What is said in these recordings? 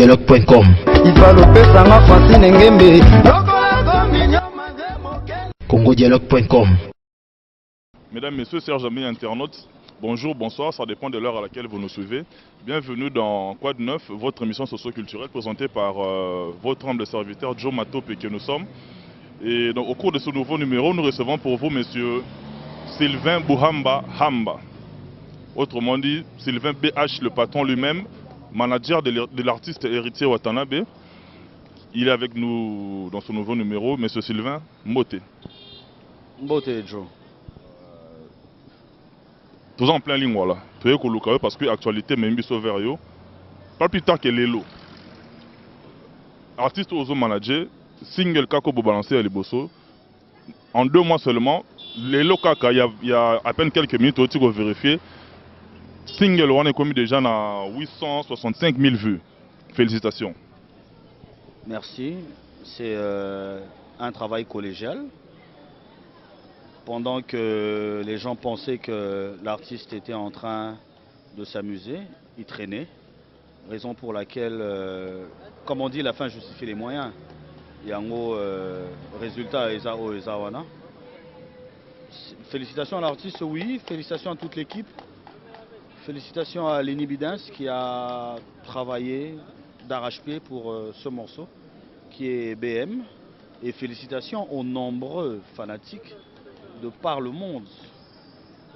congodialogue.com. congodialogue.com. Mesdames, Messieurs, chers amis internautes, bonjour, bonsoir, ça dépend de l'heure à laquelle vous nous suivez. Bienvenue dans Quoi de Neuf, votre émission socio-culturelle présentée par votre humble serviteur Joe Matope que nous sommes. Et donc, au cours de ce nouveau numéro, nous recevons pour vous Monsieur Sylvain Bouhamba Hamba. Autrement dit, Sylvain BH, le patron lui-même, manager de l'artiste héritier Watanabe. Il est avec nous dans ce nouveau numéro, Monsieur Sylvain Mbote. Mbote Joe. Tous en plein ligne, voilà. Parce que l'actualité m'a mis vers eux. Pas plus tard que Lelo. Artiste Ozo Manager, single Kako Bobalancer à Liboso. En 2 mois seulement, Lelo Kaka, il y a à peine quelques minutes, on va vérifier. Single, on est commis déjà à 865 000 vues. Félicitations. Merci. C'est un travail collégial. Pendant que les gens pensaient que l'artiste était en train de s'amuser, il traînait. Raison pour laquelle, comme on dit, la fin justifie les moyens. Il y a un gros résultat à Ezao Ezawana. Félicitations à l'artiste, oui. Félicitations à toute l'équipe. Félicitations à Lenny Bidens qui a travaillé d'arrache-pied pour ce morceau qui est BM. Et félicitations aux nombreux fanatiques de par le monde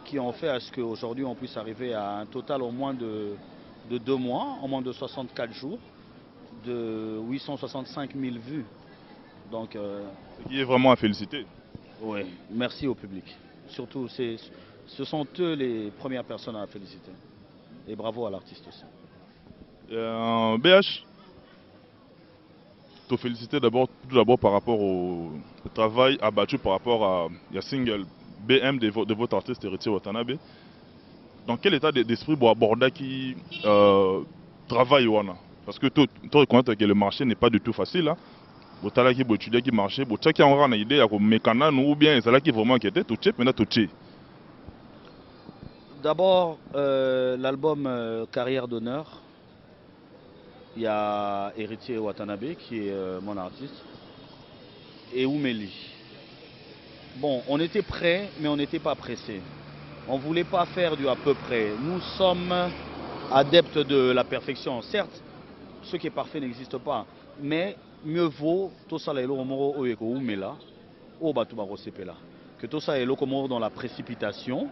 qui ont fait à ce qu'aujourd'hui on puisse arriver à un total au moins de 2 mois, en moins de 64 jours, de 865 000 vues. Donc, ce qui est vraiment à féliciter. Oui, merci au public. Surtout, ce sont eux les premières personnes à féliciter. Et bravo à l'artiste aussi. BH, te féliciter tout d'abord par rapport au travail abattu par rapport à la single BM de votre artiste héritier Watanabe. Dans quel état d'esprit vous abordez qui travaille Wana? Parce que tu reconnais que le marché n'est pas du tout facile. Vous avez étudié qui marché, vous avez une idée de mécanique ou bien c'est là qui vraiment inquiété, tout chep maintenant tout chep. D'abord, l'album Carrière d'honneur. Il y a Héritier Watanabe qui est mon artiste et Oumeli. Bon, on était prêts, mais on n'était pas pressés. On ne voulait pas faire du à peu près. Nous sommes adeptes de la perfection. Certes, ce qui est parfait n'existe pas, mais mieux vaut tout ça que tout ça est dans la précipitation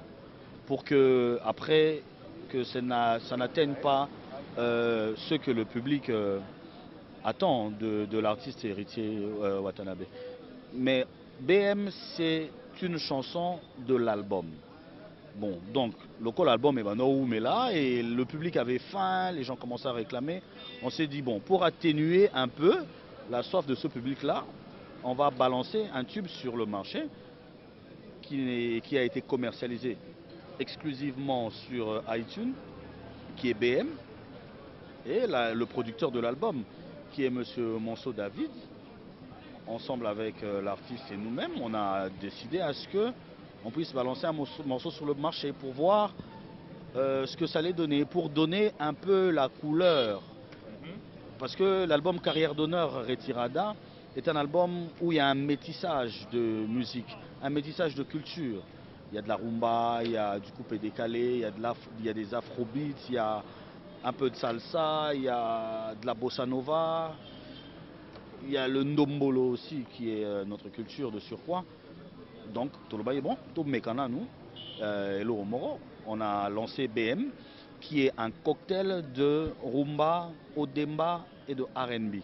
pour que après que ça n'atteigne pas ce que le public attend de l'artiste héritier Watanabe. Mais BM, c'est une chanson de l'album. Bon, donc, le call album est là et le public avait faim, les gens commençaient à réclamer. On s'est dit, bon, pour atténuer un peu la soif de ce public-là, on va balancer un tube sur le marché qui a été commercialisé exclusivement sur iTunes, qui est BM. Et le producteur de l'album, qui est Monsieur Monceau David, ensemble avec l'artiste et nous-mêmes, on a décidé à ce qu'on puisse balancer un morceau sur le marché pour voir ce que ça allait donner, pour donner un peu la couleur. Parce que l'album Carrière d'honneur Retirada est un album où il y a un métissage de musique, un métissage de culture. Il y a de la rumba, il y a du coupé décalé, il y a des afrobeats, il y a un peu de salsa, il y a de la bossa nova, il y a le ndombolo aussi qui est notre culture de surcroît. Donc tout le bail est bon, tout mécana nous, Hello Moro, on a lancé BM qui est un cocktail de rumba, odemba et de R&B.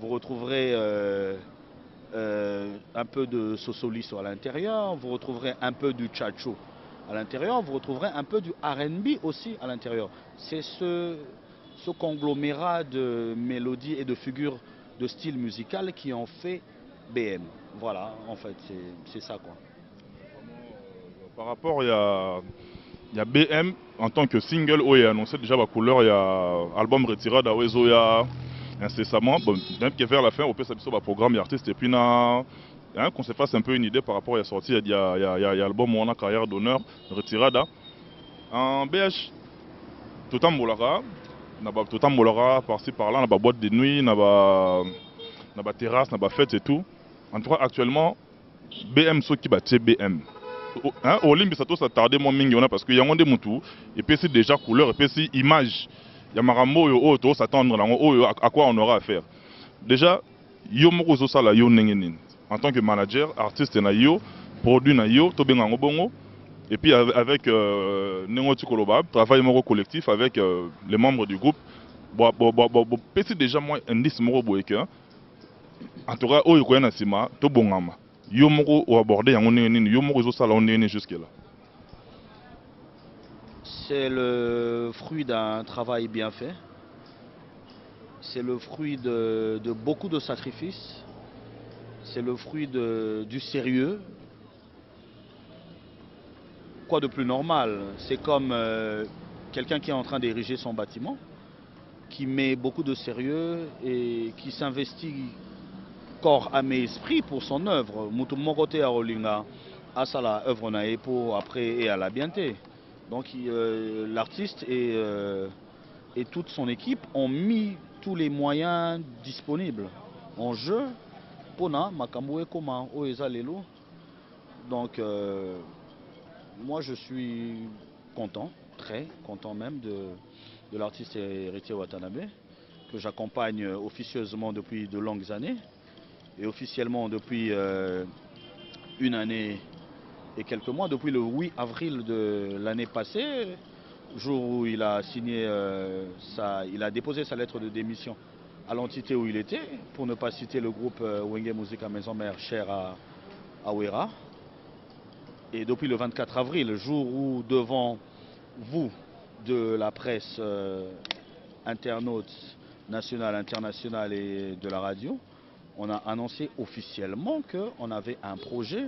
Vous retrouverez un peu de sosoliso à l'intérieur, vous retrouverez un peu du chacho à l'intérieur, vous retrouverez un peu du R&B aussi à l'intérieur. C'est ce conglomérat de mélodies et de figures de style musical qui ont fait BM. Voilà, en fait, c'est ça quoi. Par rapport, il y a BM en tant que single, où il y a annoncé déjà la couleur, il y a album retiré d'Awezo, il y a incessamment, bon, même que vers la fin, on peut s'habituer au programme, il y a artiste et puis qu'on se fasse un peu une idée par rapport à la sortie, il y a l'album où on a Carrière d'honneur, retirada. En BH, tout en Molara, na ba tout molora par-ci par-là, na ba boîte de nuit, na ba terrasse, na ba fête et tout. En tout cas actuellement BM so qui bat BM. Hein, Olimbi ça tout ça tardé moins mingi on a parce que y a un des mutu et puis c'est déjà couleur et puis c'est image. Il y a marambo yo oh to s'attendre là oh à quoi on aura à faire. Déjà yo moko zo sala yo nengenin. En tant que manager, artiste na yo, produit na yo, to benga ngobongo. Et puis avec Nengo Tukolobab, travail moro collectif avec les membres du groupe. C'est déjà moi indice moro boyeka. En tout cas, oh yoko na sima, to bongama. Yo moko o aborder yango nini, yo moko zo sala nini jusque là. C'est le fruit d'un travail bien fait. C'est le fruit de beaucoup de sacrifices. C'est le fruit du sérieux. Quoi de plus normal? C'est comme quelqu'un qui est en train d'ériger son bâtiment, qui met beaucoup de sérieux et qui s'investit corps, âme et esprit pour son œuvre. Mutumorote à Rolinga, à sa œuvre na pour après et à la bienté. Donc l'artiste et toute son équipe ont mis tous les moyens disponibles en jeu. Pona makambo comment oezalelo. Donc moi je suis content, très content même de l'artiste Héritier Watanabe, que j'accompagne officieusement depuis de longues années et officiellement depuis une année et quelques mois, depuis le 8 avril de l'année passée, jour où il a signé il a déposé sa lettre de démission à l'entité où il était, pour ne pas citer le groupe Wenge Musica Maison Mère cher à Ouera. Et depuis le 24 avril, le jour où devant vous de la presse internaute nationale, internationale et de la radio, on a annoncé officiellement qu'on avait un projet.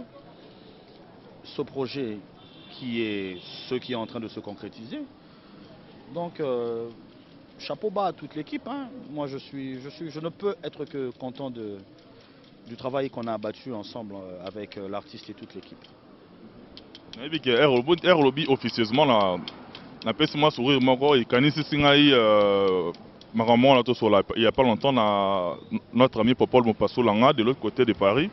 Ce projet qui est ce qui est en train de se concrétiser. Donc chapeau bas à toute l'équipe. Hein. Moi je ne peux être que content du travail qu'on a abattu ensemble avec l'artiste et toute l'équipe. Lobby officieusement na pesi moi sourire moko et kanisi singai maramon il y a pas longtemps notre ami Popol Mopasso Langa de l'autre côté de Paris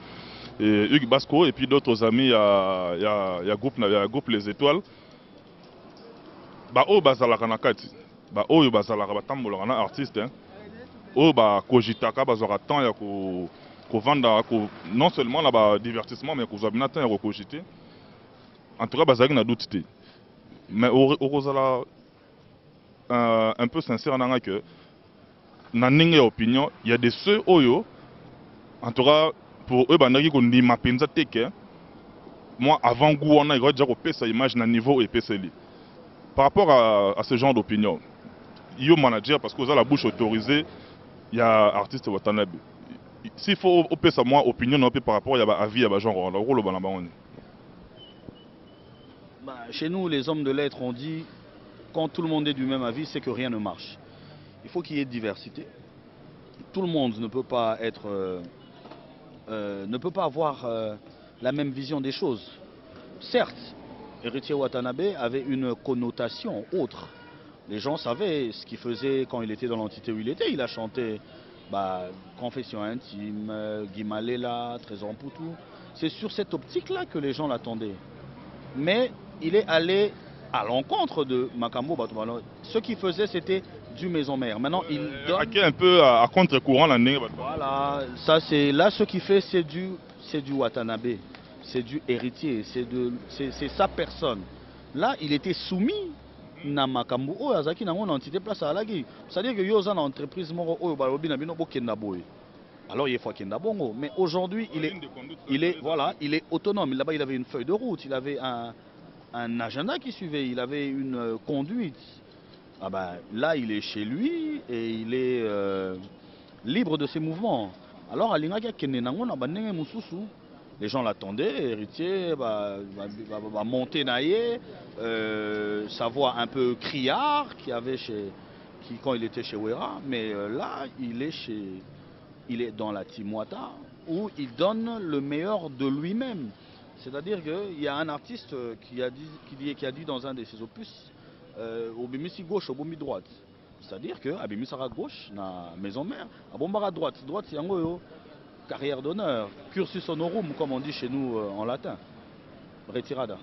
et Hugues Basco et puis d'autres amis il y a groupe Les Étoiles ba o bazalaka na kati ba oyo bazalaka batambolaka na artiste hein o ba kojitaka bazwaka temps ya ko vanda non seulement na ba divertissement mais ko zabina temps ya ko cogiter. En tout cas, bazalaki na doute te. Mais Orozala un peu sincère dans que na ninge opinion, il y a des ceux oyo en tout cas pour eux bandaki ko ndima penza teke. Moi avant goût on a déjà ko pesa image na niveau et peseli. Par rapport à ce genre d'opinion, yo manager parce que vous avez la bouche autorisée, il y a artiste Watanabe. S'il faut pesa moi opinion non par rapport il y a avis il y a genre le rôle bana banoni. Chez nous, les hommes de lettres ont dit, quand tout le monde est du même avis, c'est que rien ne marche. Il faut qu'il y ait diversité. Tout le monde ne peut pas avoir la même vision des choses. Certes, Héritier Watanabe avait une connotation autre. Les gens savaient ce qu'il faisait quand il était dans l'entité où il était. Il a chanté Confession intime, Guimalela, Trésor Poutou. C'est sur cette optique-là que les gens l'attendaient. Mais il est allé à l'encontre de Makambo Batoubalon. Ce qu'il faisait, c'était du maison mère. Maintenant, il donne... un peu à contre-courant la nez. Voilà, ça c'est là ce qu'il fait, c'est du Watanabe, c'est du héritier, c'est sa personne. Là, il était soumis na Makambo. Oh, Azaki na mon entité place à la guerre. C'est-à-dire que yoza na entreprise moro oh balobi na bino bokenda boy. Alors il faut kenda bongo, mais aujourd'hui il est autonome. Là-bas, il avait une feuille de route, il avait un agenda qui suivait, il avait une conduite. Ah ben, là, il est chez lui et il est libre de ses mouvements. Alors, les gens l'attendaient, héritier, va monter naïe, sa voix un peu criard quand il était chez Ouera, mais là, il est dans la Timouata où il donne le meilleur de lui-même. C'est-à-dire qu'il y a un artiste qui a dit dans un de ses opus, au bimisi gauche, au bimi droite. C'est-à-dire que Abimisara gauche, na maison mère, Abombara droite, droite, yango carrière d'honneur, cursus honorum, comme on dit chez nous en latin. Retirada.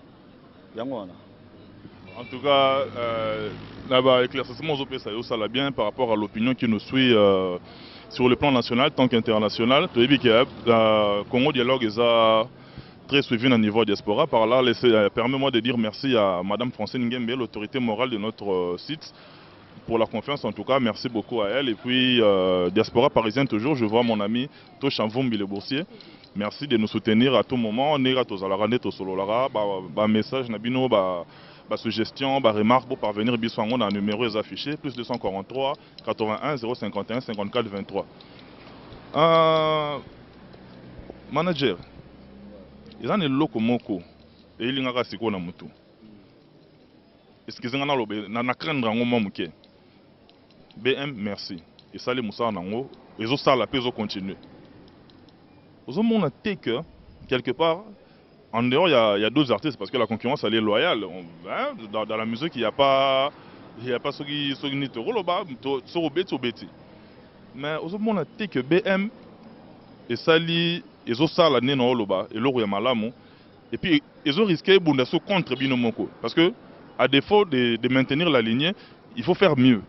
Yango wana. En tout cas, là-bas, éclaircissement ça l'a bien par rapport à l'opinion qui nous suit sur le plan national tant qu'international. Tu as vu que le Congo Dialogue est très suivi au niveau diaspora. Par là, permets-moi de dire merci à Madame Francine Ngembe, l'autorité morale de notre site, pour la confiance en tout cas. Merci beaucoup à elle. Et puis, diaspora parisienne toujours, je vois mon ami Toshamvumbi le boursier. Merci de nous soutenir à tout moment. Nera tozalara neto sololara, message nabino, suggestion, remarque pour parvenir biswango dans le numéro est affiché plus 243 81 051 54 23. Manager, ils ont eloko moko et il ngaka siko na mutu. Excusez-moi na lobe na craindre ngo mamuke. BM merci. Et ça les moussa nango, ils ont ça la peso continuer. Vous avez que quelque part, en dehors, il y a d'autres artistes parce que la concurrence elle est loyale. Dans la musique, il n'y a pas ceux qui n'y te roulent pas, mais vous avez que BM et Sali, ils ont ça l'année dans le bas et l'euro est malamu. Et puis, ils ont risqué de contre Binomoko. Parce que, à défaut de maintenir la lignée, il faut faire mieux.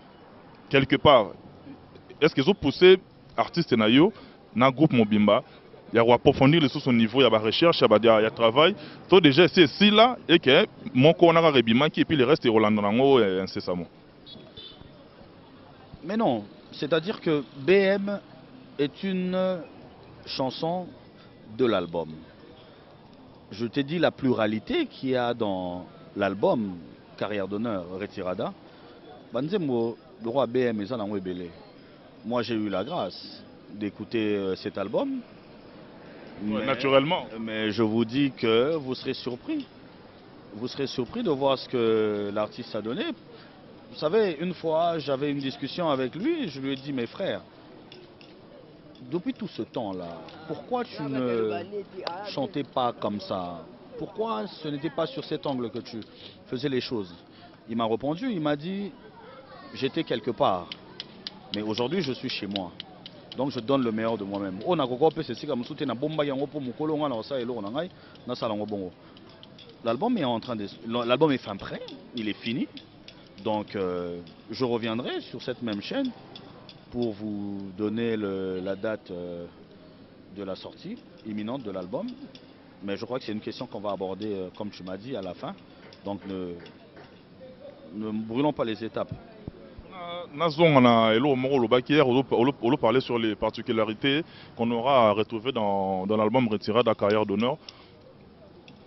Quelque part, est-ce qu'ils ont poussé artistes Nayo dans le groupe Mobimba? Il y a approfondir sur son niveau, il y a la recherche, il y a le travail. Donc déjà, c'est ici là, et que mon corps a rebimé, et puis le reste est Roland incessamment. Mais non, c'est-à-dire que BM est une chanson de l'album. Je t'ai dit la pluralité qu'il y a dans l'album Carrière d'honneur Retirada. Banzemo, le roi BM et Zanango Ebele. Moi j'ai eu la grâce d'écouter cet album. Ouais, naturellement. Mais je vous dis que vous serez surpris. Vous serez surpris de voir ce que l'artiste a donné. Vous savez, une fois, j'avais une discussion avec lui. Je lui ai dit, mes frères, depuis tout ce temps-là, pourquoi tu ne chantais pas comme ça? Pourquoi ce n'était pas sur cet angle que tu faisais les choses? Il m'a répondu, il m'a dit, j'étais quelque part. Mais aujourd'hui, je suis chez moi. Donc je donne le meilleur de moi-même. L'album est en train de... L'album est fin prêt, il est fini. Donc je reviendrai sur cette même chaîne pour vous donner la date de la sortie imminente de l'album. Mais je crois que c'est une question qu'on va aborder, comme tu m'as dit, à la fin. Donc ne brûlons pas les étapes. On parler sur les particularités qu'on aura retrouvées dans l'album Retirada de Carrière d'honneur.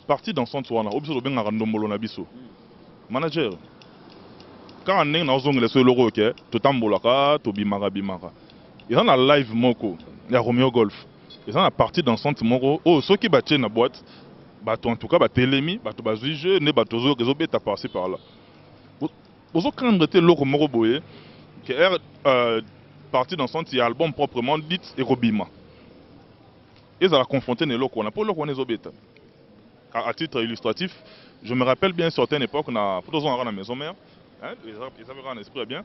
Partie dans son tour, manager, quand on est dans le logo, tout tambolaka, tout bimara bimara. Ils ont un live moko, il y a Romeo Golf. Ils ont la partie dans son moko. Oh, ceux qui battent la boîte, en tout cas, télémi, jeu, ne batozo, les obéis passé par là. Vous avez quand le logo moko boye, qui est partie dans son album proprement dit et Robima. Ils ont confronté les locaux, on n'a pas le logo les obéis. À titre illustratif, je me rappelle bien certaines époques, on a plutôt à la maison mère, ils avaient un esprit bien.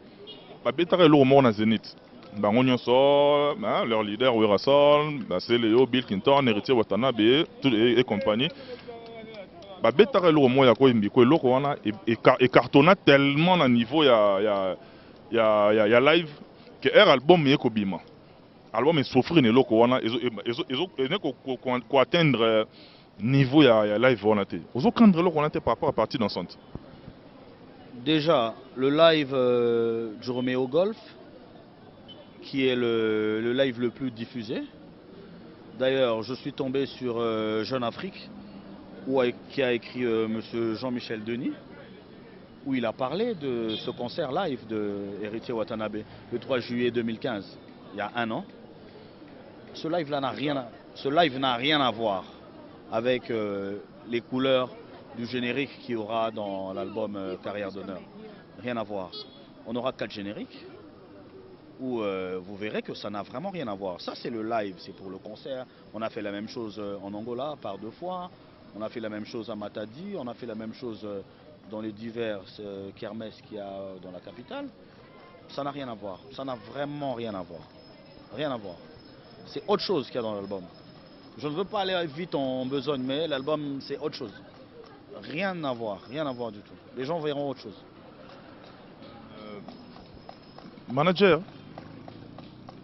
Bétare le mort dans Zénith. Leur leader, Wirasol, c'est Léo, Bill Clinton, héritier Watanabe et compagnie. Bétare le mort, il cartonna tellement à niveau, il y a live, que l'album est Kobima. L'album est souffrir, ils ont atteindre niveau live volonté. Vous avez craindre le volonté par rapport à partie dansante. Déjà, le live du Romeo Golf, qui est le live le plus diffusé. D'ailleurs, je suis tombé sur Jeune Afrique, qui a écrit monsieur Jean-Michel Denis, où il a parlé de ce concert live de Héritier Watanabe, le 3 juillet 2015, il y a un an. Ce live-là n'a rien à voir avec les couleurs du générique qu'il y aura dans l'album Carrière d'honneur. Rien à voir. On aura 4 génériques où vous verrez que ça n'a vraiment rien à voir. Ça c'est le live, c'est pour le concert. On a fait la même chose en Angola par 2 fois. On a fait la même chose à Matadi. On a fait la même chose dans les divers kermesses qu'il y a dans la capitale. ça n'a rien à voir. Ça n'a vraiment rien à voir. Rien à voir. C'est autre chose qu'il y a dans l'album. Je ne veux pas aller vite en besogne, mais l'album, c'est autre chose. Rien à voir du tout. Les gens verront autre chose. Manager,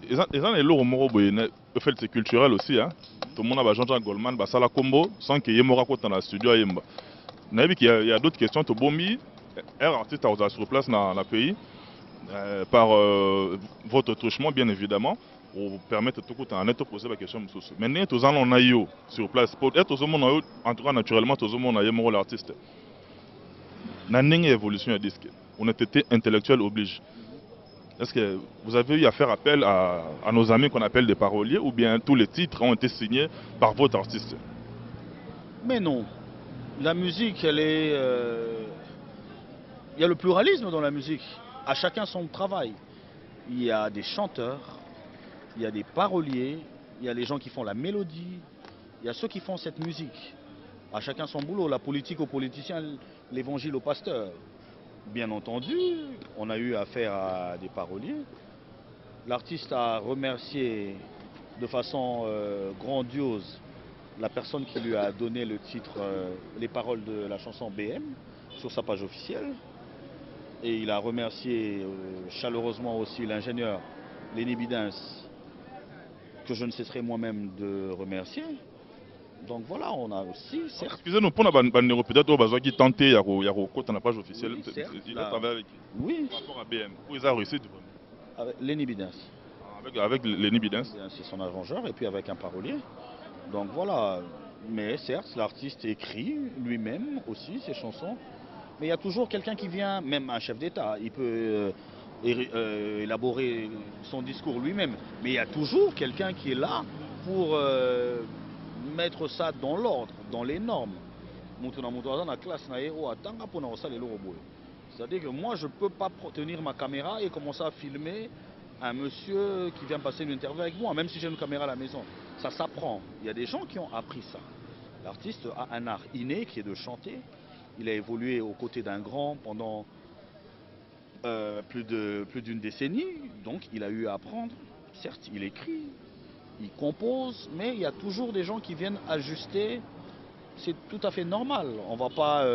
ils ont les lots au fait c'est culturel aussi. Hein. Tout le monde a Jean-Jacques Goldman, Basala Combo, sans qu'il y ait Morako dans le studio. Il y a d'autres questions. Tu as un artiste sur place dans le pays, par votre truchement, bien évidemment, pour permettre tout le monde de poser la question. Mais nous, tous on a eu sur place. Pour être en tout cas, naturellement, tous on a eu l'artiste. Dans une évolution à disque, on était intellectuel oblige. Est-ce que vous avez eu à faire appel à nos amis qu'on appelle des paroliers ou bien tous les titres ont été signés par votre artiste? Mais non. La musique, elle est... Il y a le pluralisme dans la musique. À chacun son travail. Il y a des chanteurs, il y a des paroliers, il y a les gens qui font la mélodie, il y a ceux qui font cette musique. À chacun son boulot. La politique aux politiciens, l'évangile aux pasteurs. Bien entendu, on a eu affaire à des paroliers. L'artiste a remercié de façon grandiose la personne qui lui a donné le titre, les paroles de la chanson BM sur sa page officielle. Et il a remercié chaleureusement aussi l'ingénieur Lenny Bidens, que je ne cesserai moi-même de remercier. Donc voilà, on a aussi, certes... Excusez-nous, pour nous peut-être qui tentait, il y a la page officielle, oui, certes, il a travaillé avec qui? Oui. Par rapport à BM, où ils ont réussi avec Lenny Bidens. Avec Lenny Bidens. C'est son arrangeur et puis avec un parolier. Donc voilà, mais certes, l'artiste écrit lui-même aussi ses chansons. Mais il y a toujours quelqu'un qui vient, même un chef d'État, il peut élaborer son discours lui-même. Mais il y a toujours quelqu'un qui est là pour mettre ça dans l'ordre, dans les normes. C'est-à-dire que moi, je ne peux pas tenir ma caméra et commencer à filmer un monsieur qui vient passer une interview avec moi, même si j'ai une caméra à la maison. Ça s'apprend. Il y a des gens qui ont appris ça. L'artiste a un art inné qui est de chanter. Il a évolué aux côtés d'un grand pendant plus d'une décennie. Donc il a eu à apprendre. Certes, il écrit, il compose, mais il y a toujours des gens qui viennent ajuster. C'est tout à fait normal. On ne va pas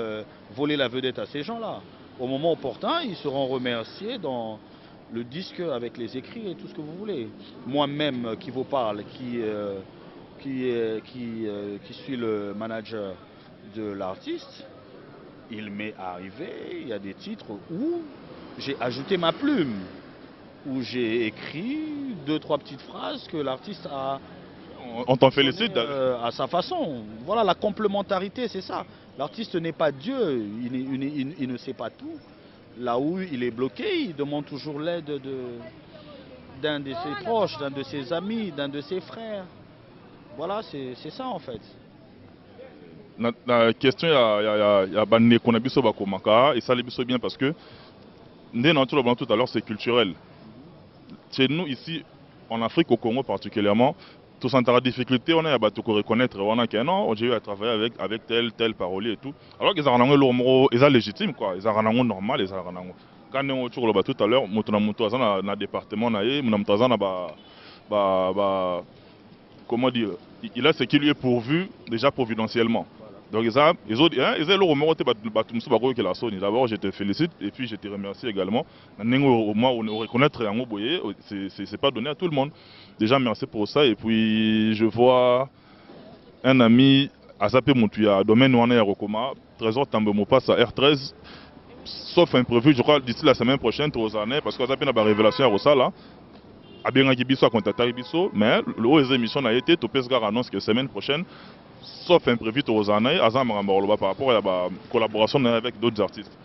voler la vedette à ces gens-là. Au moment opportun, ils seront remerciés dans le disque avec les écrits et tout ce que vous voulez. Moi-même qui vous parle, qui suis le manager de l'artiste, il m'est arrivé, il y a des titres où j'ai ajouté ma plume, où j'ai écrit 2-3 petites phrases que l'artiste a... On t'en félicite. À sa façon. Voilà, la complémentarité, c'est ça. L'artiste n'est pas Dieu, il ne sait pas tout. Là où il est bloqué, il demande toujours l'aide d'un de ses proches, d'un de ses amis, d'un de ses frères. Voilà, c'est ça en fait. La question, il y a Bané Konabiso Bakomaka, et ça les bien parce que, tout à l'heure, c'est culturel. Chez nous, ici, en Afrique, au Congo particulièrement, tout ça, la difficulté, on a à reconnaître, on a qu'un an, j'ai eu à travailler avec tel parolier et tout. Alors qu'ils ont ils sont légitimes, quoi. Ils ont normal, ils ont quand on est tout à l'heure, dans le département, comment dire, il a ce qui lui est pourvu déjà providentiellement. Donc d'abord je te félicite et puis je te remercie également. Reconnaître c'est pas donné à tout le monde. Déjà merci pour ça et puis je vois un ami Azapé Moutuya, domaine Ouane Rokoma, Trésor Tambemo passe à R13, sauf imprévu, je crois d'ici la semaine prochaine, parce que Azapé n'a pas révélation à Rosala. Abenga Biso a contacté Biso, mais le émission a été Topesgar annonce que la semaine prochaine, sauf imprévu aux années, Azam Ramborloba par rapport à la collaboration avec d'autres artistes.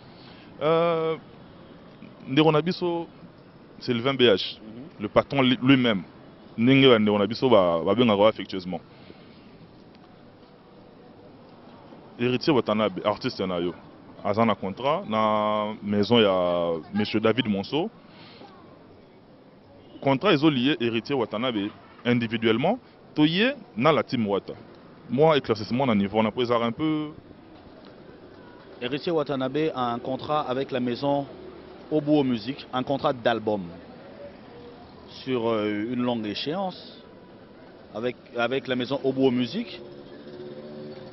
Nderonabiso, c'est le 20 BH, le patron lui-même. Nderonabiso va bien avoir affectueusement. Héritier Watanabe, artiste Nayo. Azan a contrat, dans la maison il y a M. David Monceau. Contrat ils ont lié héritier Watanabe individuellement, toyé dans la team Wata. Moi, éclaircissement à niveau, on a pris un peu. Héritier Watanabe a un contrat avec la maison Obuo Musique un contrat d'album sur une longue échéance avec la maison Obuo Musique,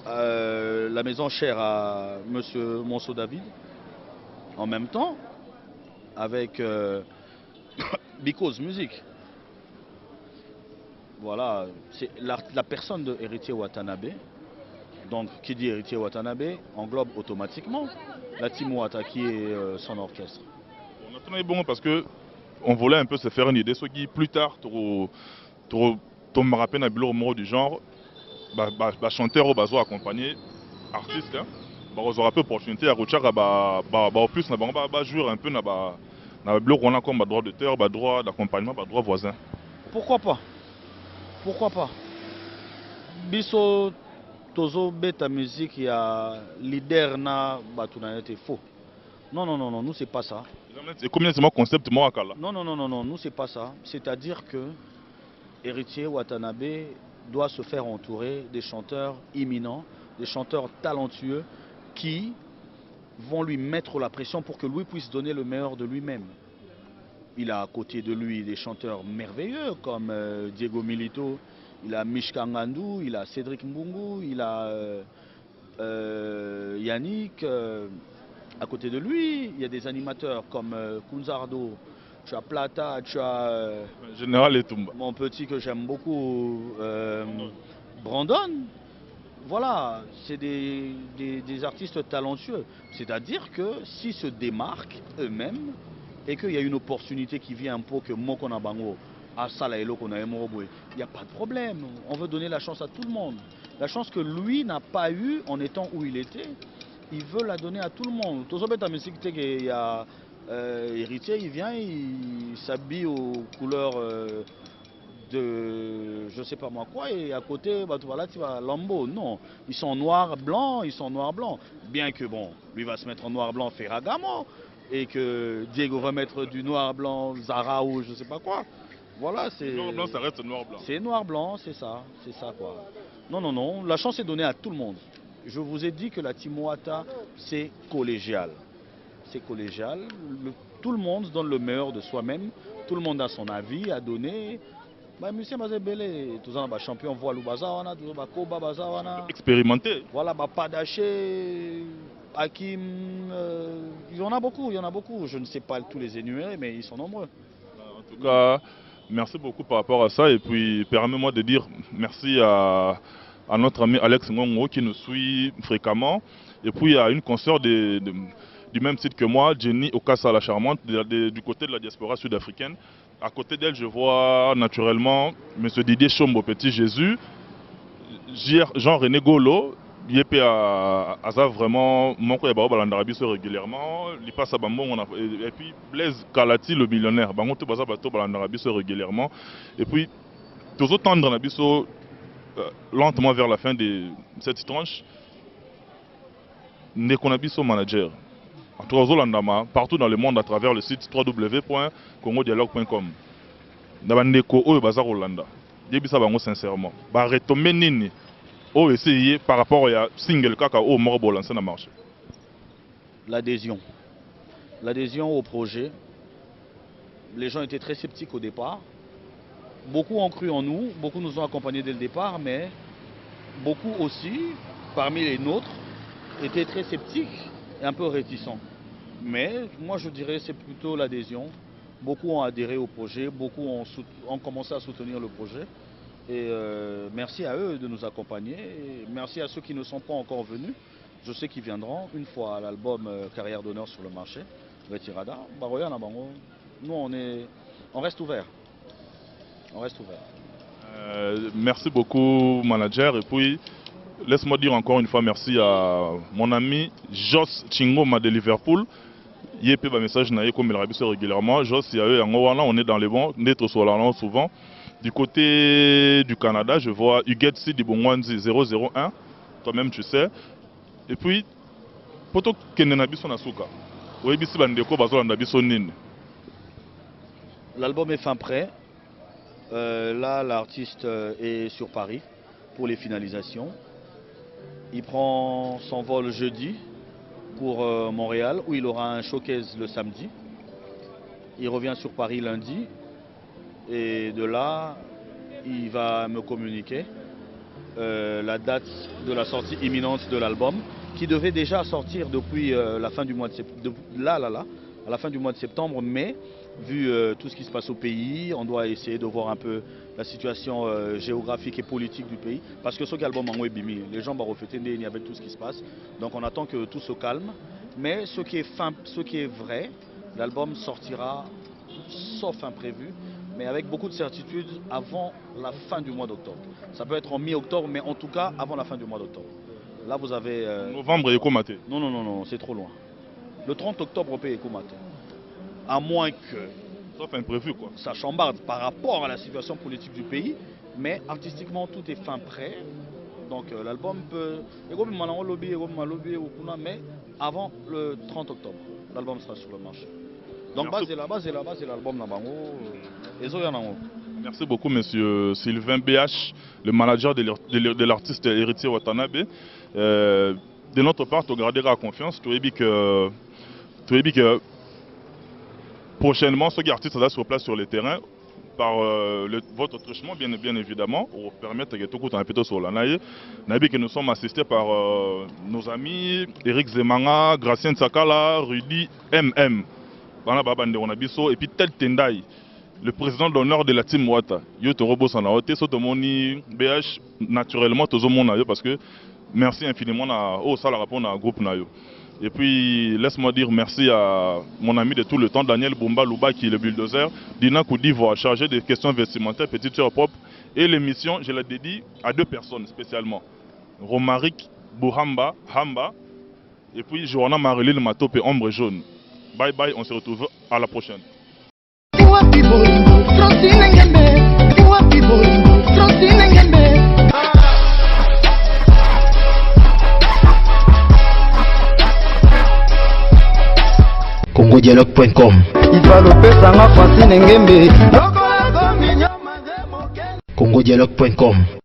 la maison chère à Monsieur Monceau David, en même temps avec Because Music. Voilà, c'est la personne de Héritier Watanabe. Donc, qui dit Héritier Watanabe englobe automatiquement la Team Wata qui est son orchestre. On a tourné bon parce que on voulait un peu se faire une idée. Ce qui plus tard, tu me rappelles un billet du genre, chanteur ou bazo accompagné artiste, hein, on aura peu opportunité à rechercher au plus na jouer un peu na billet on a comme droit d'auteur, droit d'accompagnement, droit voisin. Pourquoi pas? Pourquoi pas? Biso Tozo beta musique il y a leader na batuna était faux. Non non non non, nous c'est pas ça. Et combien c'est mon concept moi akala? Non non non non non, nous c'est pas ça. C'est-à-dire que Héritier Watanabe doit se faire entourer des chanteurs imminents, des chanteurs talentueux qui vont lui mettre la pression pour que lui puisse donner le meilleur de lui-même. Il a à côté de lui des chanteurs merveilleux comme Diego Milito, il a Mishka Ngandou, il a Cédric Mbungu, il a Yannick. À côté de lui, il y a des animateurs comme Kunzardo, tu as Plata, tu as Général Etumba. Mon petit que j'aime beaucoup, Brandon. Voilà, c'est des artistes talentueux. C'est-à-dire que s'ils se démarquent eux-mêmes et qu'il y a une opportunité qui vient pour que Mokona Bango, Asalaelo Konaemorobwe, il n'y a pas de problème. On veut donner la chance à tout le monde. La chance que lui n'a pas eue en étant où il était, il veut la donner à tout le monde. Il y a Héritier, il vient, il s'habille aux couleurs de je sais pas moi quoi, et à côté voilà, tu vas Lambo. Non, ils sont noir blanc, ils sont noir blanc, bien que bon, lui va se mettre en noir blanc Ferragamo et que Diego va mettre du noir blanc Zara ou je sais pas quoi. Voilà, c'est noir blanc, ça reste noir blanc. C'est noir blanc, c'est ça quoi. Non non non, la chance est donnée à tout le monde. Je vous ai dit que la Team Wata c'est collégial. C'est collégial, tout le monde donne le meilleur de soi-même, tout le monde a son avis à donner. Monsieur Mazebele, tous les champions voient l'Ubazawana, tous les Koba Bazawana. Expérimenté. Voilà, Padaché, Hakim, il y en a beaucoup, il y en a beaucoup. Je ne sais pas tous les énumérer, mais ils sont nombreux. En tout cas, merci beaucoup par rapport à ça. Et puis, permets-moi de dire merci à notre ami Alex Ngongo qui nous suit fréquemment. Et puis, il y a une consoeur du même site que moi, Jenny Okassa la Charmante, du côté de la diaspora sud-africaine. À côté d'elle, je vois naturellement M. Didier Chombo, Petit Jésus, Jean-René Golo, Yépé Aza vraiment, mon coeur est balandarabiso régulièrement, Lipa Sabambo, et puis Blaise Kalati, le millionnaire, Bangoto Baza Bato balandarabiso régulièrement. Et puis, tous autant dans l'abisso, lentement vers la fin de cette tranche, Nekonabiso manager. Partout dans le monde à travers le site www.congodialogue.com. Ndeko oyo baza Rolanda. Yebisa bango sincèrement. Ba retomber nini o essayer par rapport à single kaka o moko lancé na marché. L'adhésion. L'adhésion au projet. Les gens étaient très sceptiques au départ. Beaucoup ont cru en nous, beaucoup nous ont accompagnés dès le départ, mais beaucoup aussi, parmi les nôtres, étaient très sceptiques et un peu réticents. Mais moi je dirais c'est plutôt l'adhésion. Beaucoup ont adhéré au projet, beaucoup ont commencé à soutenir le projet. Et merci à eux de nous accompagner. Et merci à ceux qui ne sont pas encore venus. Je sais qu'ils viendront une fois l'album Carrière d'honneur sur le marché. Retirada. Nous on reste ouvert. On reste ouvert. Merci beaucoup manager. Et puis laisse-moi dire encore une fois merci à mon ami Jos Chingoma de Liverpool. Il y a un message comme il rabisse régulièrement. Jos, on est dans les bons, d'être sur la langue souvent. Du côté du Canada, je vois Ugetsi de Bongwanzi 001. Toi-même, tu sais. Et puis, poto Kenenabiso Nasuka. L'album est fin prêt. Là, l'artiste est sur Paris pour les finalisations. Il prend son vol jeudi pour Montréal où il aura un showcase le samedi. Il revient sur Paris lundi. Et de là, il va me communiquer la date de la sortie imminente de l'album, qui devait déjà sortir depuis la fin du mois de septembre. À la fin du mois de septembre, mais vu tout ce qui se passe au pays, on doit essayer de voir un peu la situation géographique et politique du pays. Parce que ce album en webimi, les gens vont refléter avec tout ce qui se passe. Donc on attend que tout se calme. Mais ce qui est vrai, l'album sortira, sauf imprévu, mais avec beaucoup de certitude avant la fin du mois d'octobre. Ça peut être en mi-octobre, mais en tout cas avant la fin du mois d'octobre. Là vous avez... Novembre et Komate. Non, c'est trop loin. Le 30 octobre au pays Komate. À moins que... Sauf imprévu quoi. Ça chambarde par rapport à la situation politique du pays, mais artistiquement tout est fin prêt. Donc l'album peut... Mais avant le 30 octobre, l'album sera sur le marché. Donc base et l'album Merci beaucoup monsieur Sylvain BH, le manager de l'artiste héritier Watanabe. De notre part, tu garderas confiance. Tu as dit que prochainement, ce artiste sera sur place sur le terrain par votre truchement, bien évidemment, pour permettre que tout le monde sur la naïe. Que nous sommes assistés par nos amis Eric Zemanga, Gracien Tsakala, Rudy MM. Et puis tel Tendai, le président d'honneur de la team Wata. Yo te robo sanaote, so moni BH naturellement tout le monde parce que merci infiniment au ça la répondre à groupe nayo. Et puis laisse-moi dire merci à mon ami de tout le temps Daniel Bumba Luba qui est le bulldozer, Dina Koudivoire chargé des questions vestimentaires, petite sœur propre, et l'émission je la dédie à deux personnes spécialement. Romaric Bouhamba Hamba et puis Johanna Marilyn Matope Ombre Jaune. Bye bye, on se retrouve à la prochaine. congodialogue.com congodialogue.com